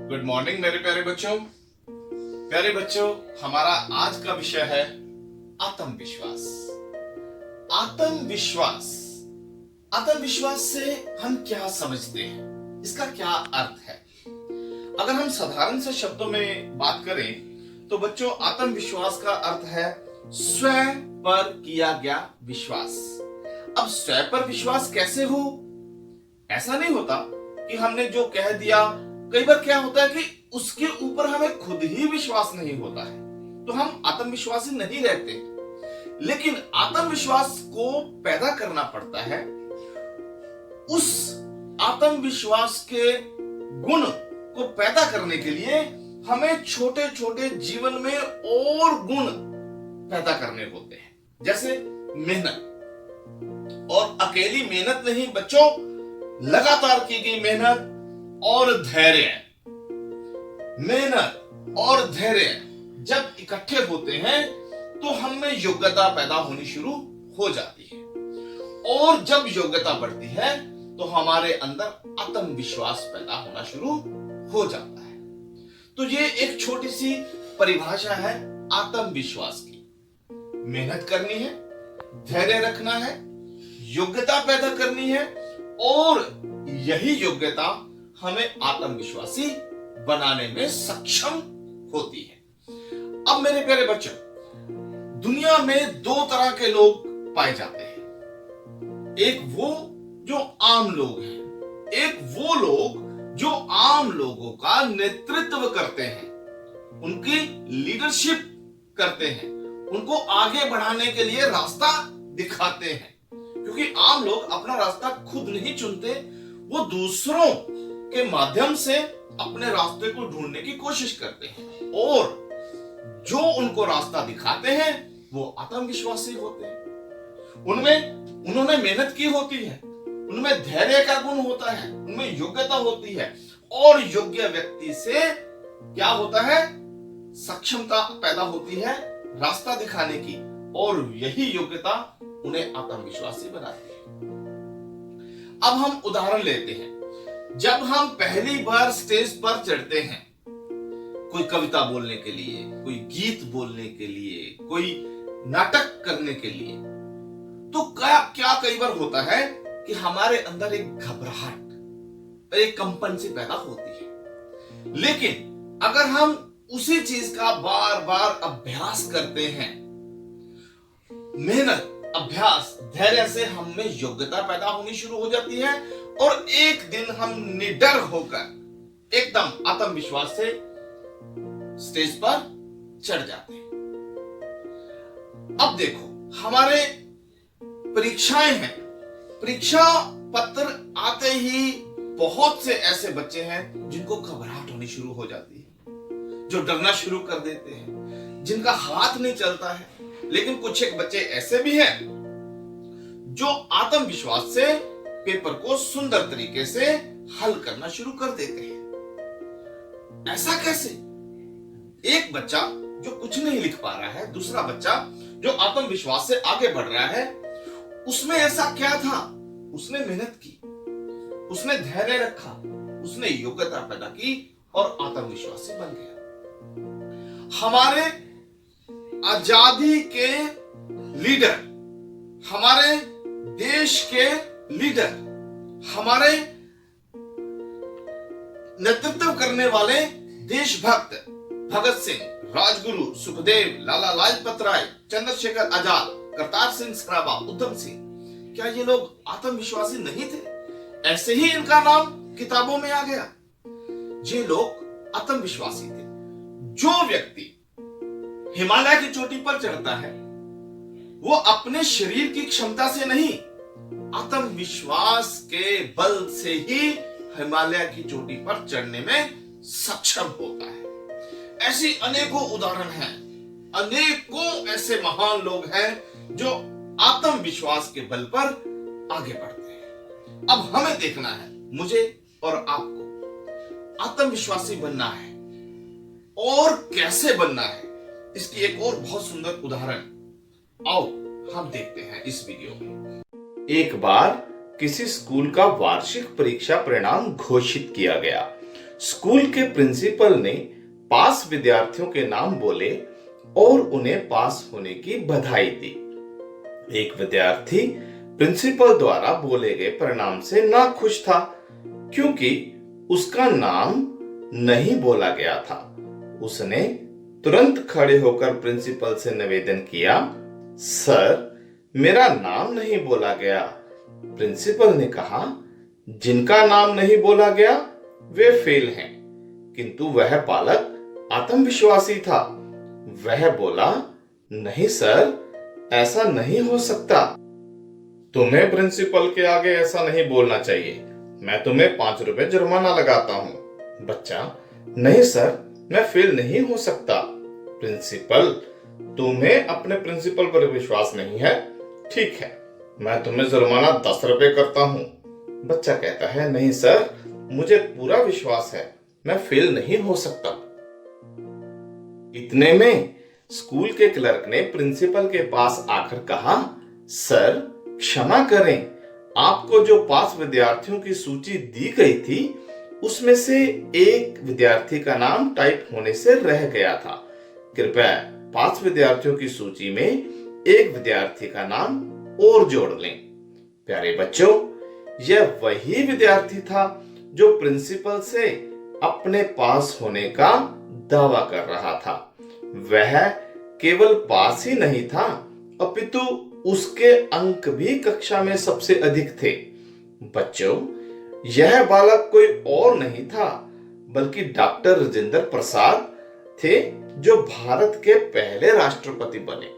Good morning मेरे प्यारे बच्चों। प्यारे बच्चों, हमारा आज का विषय है आत्मविश्वास। आत्मविश्वास आत्मविश्वास से हम क्या समझते हैं, इसका क्या अर्थ है? अगर हम साधारण से शब्दों में बात करें तो बच्चों, आत्मविश्वास का अर्थ है स्वयं पर किया गया विश्वास। अब स्वयं पर विश्वास कैसे हो? ऐसा नहीं होता कि हमने जो कह दिया। कई बार क्या होता है कि उसके ऊपर हमें खुद ही विश्वास नहीं होता है तो हम आत्मविश्वासी नहीं रहते, लेकिन आत्मविश्वास को पैदा करना पड़ता है। उस आत्मविश्वास के गुण को पैदा करने के लिए हमें छोटे छोटे जीवन में और गुण पैदा करने होते हैं, जैसे मेहनत। और अकेली मेहनत नहीं बच्चों, लगातार की गई मेहनत और धैर्य। मेहनत और धैर्य जब इकट्ठे होते हैं तो हमें योग्यता पैदा होनी शुरू हो जाती है, और जब योग्यता बढ़ती है तो हमारे अंदर आत्मविश्वास पैदा होना शुरू हो जाता है। तो ये एक छोटी सी परिभाषा है आत्मविश्वास की। मेहनत करनी है, धैर्य रखना है, योग्यता पैदा करनी है, और यही योग्यता हमें आत्मविश्वासी बनाने में सक्षम होती है। अब मेरे प्यारे बच्चों, दुनिया में दो तरह के लोग पाए जाते हैं। एक वो जो आम लोग हैं, एक वो लोग जो आम लोगों का नेतृत्व करते हैं, उनकी लीडरशिप करते हैं, उनको आगे बढ़ाने के लिए रास्ता दिखाते हैं। क्योंकि आम लोग अपना रास्ता खुद नहीं चुनते, वो दूसरों के माध्यम से अपने रास्ते को ढूंढने की कोशिश करते हैं, और जो उनको रास्ता दिखाते हैं वो आत्मविश्वासी होते हैं। उन्होंने मेहनत की होती है, उनमें धैर्य का गुण होता है, उनमें योग्यता होती है, और योग्य व्यक्ति से क्या होता है? सक्षमता पैदा होती है रास्ता दिखाने की, और यही योग्यता उन्हें आत्मविश्वासी बनाती है। अब हम उदाहरण लेते हैं। जब हम पहली बार स्टेज पर चढ़ते हैं, कोई कविता बोलने के लिए, कोई गीत बोलने के लिए, कोई नाटक करने के लिए, तो क्या कई बार होता है कि हमारे अंदर एक घबराहट, एक कंपन सी पैदा होती है। लेकिन अगर हम उसी चीज का बार बार अभ्यास करते हैं, मेहनत, अभ्यास, धैर्य से हमें योग्यता पैदा होनी शुरू हो जाती है, और एक दिन हम निडर होकर एकदम आत्मविश्वास से स्टेज पर चढ़ जाते हैं। अब देखो, हमारे परीक्षाएं हैं, परीक्षा पत्र आते ही बहुत से ऐसे बच्चे हैं जिनको घबराहट होनी शुरू हो जाती है, जो डरना शुरू कर देते हैं, जिनका हाथ नहीं चलता है। लेकिन कुछ एक बच्चे ऐसे भी हैं जो आत्मविश्वास से पेपर को सुंदर तरीके से हल करना शुरू कर देते हैं। ऐसा कैसे? एक बच्चा जो कुछ नहीं लिख पा रहा है, दूसरा बच्चा जो आत्मविश्वास से आगे बढ़ रहा है, उसमें ऐसा क्या था? उसने मेहनत की, उसने धैर्य रखा, उसने योग्यता पैदा की और आत्मविश्वासी बन गया। हमारे आजादी के लीडर, हमारे देश के लीडर, हमारे नेतृत्व करने वाले देशभक्त भगत सिंह, राजगुरु, सुखदेव, लाला लाजपत राय, चंद्रशेखर आजाद, करतार सिंह सराभा, उधम सिंह, क्या ये लोग आत्मविश्वासी नहीं थे? ऐसे ही इनका नाम किताबों में आ गया। ये लोग आत्मविश्वासी थे। जो व्यक्ति हिमालय की चोटी पर चढ़ता है वो अपने शरीर की क्षमता से नहीं, आत्मविश्वास के बल से ही हिमालय की चोटी पर चढ़ने में सक्षम होता है। ऐसी अनेकों उदाहरण हैं, अनेकों ऐसे महान लोग हैं जो आत्मविश्वास के बल पर आगे बढ़ते हैं। अब हमें देखना है, मुझे और आपको आत्मविश्वासी बनना है, और कैसे बनना है इसकी एक और बहुत सुंदर उदाहरण आओ हम देखते हैं इस वीडियो में। एक बार किसी स्कूल का वार्षिक परीक्षा परिणाम घोषित किया गया। स्कूल के प्रिंसिपल ने पास विद्यार्थियों के नाम बोले और उन्हें पास होने की बधाई दी। एक विद्यार्थी प्रिंसिपल द्वारा बोले गए परिणाम से नाखुश था, क्योंकि उसका नाम नहीं बोला गया था। उसने तुरंत खड़े होकर प्रिंसिपल से निवेदन किया, सर, मेरा नाम नहीं बोला गया। प्रिंसिपल ने कहा, जिनका नाम नहीं बोला गया वे फेल हैं। किंतु वह बालक आत्मविश्वासी था। वह बोला, नहीं सर, ऐसा नहीं हो सकता। तुम्हें प्रिंसिपल के आगे ऐसा नहीं बोलना चाहिए। मैं तुम्हें 5 रुपए जुर्माना लगाता हूँ। बच्चा, नहीं सर, मैं फेल नहीं हो सकता। प्रिंसिपल, तुम्हें अपने प्रिंसिपल पर विश्वास नहीं है? ठीक है, मैं तुम्हें जुर्माना 10 रुपए करता हूँ। बच्चा कहता है, नहीं सर, मुझे पूरा विश्वास है, मैं फेल नहीं हो सकता। इतने में स्कूल के क्लर्क ने प्रिंसिपल के पास आकर कहा, सर, क्षमा करें, आपको जो पास विद्यार्थियों की सूची दी गई थी उसमें से एक विद्यार्थी का नाम टाइप होने से रह गया था। कृपया पास विद्यार्थियों की सूची में एक विद्यार्थी का नाम और जोड़ लें। प्यारे बच्चों, यह वही विद्यार्थी था जो प्रिंसिपल से अपने पास होने का दावा कर रहा था। वह केवल पास ही नहीं था, अपितु उसके अंक भी कक्षा में सबसे अधिक थे। बच्चों, यह बालक कोई और नहीं था बल्कि डॉक्टर राजेंद्र प्रसाद थे, जो भारत के पहले राष्ट्रपति बने।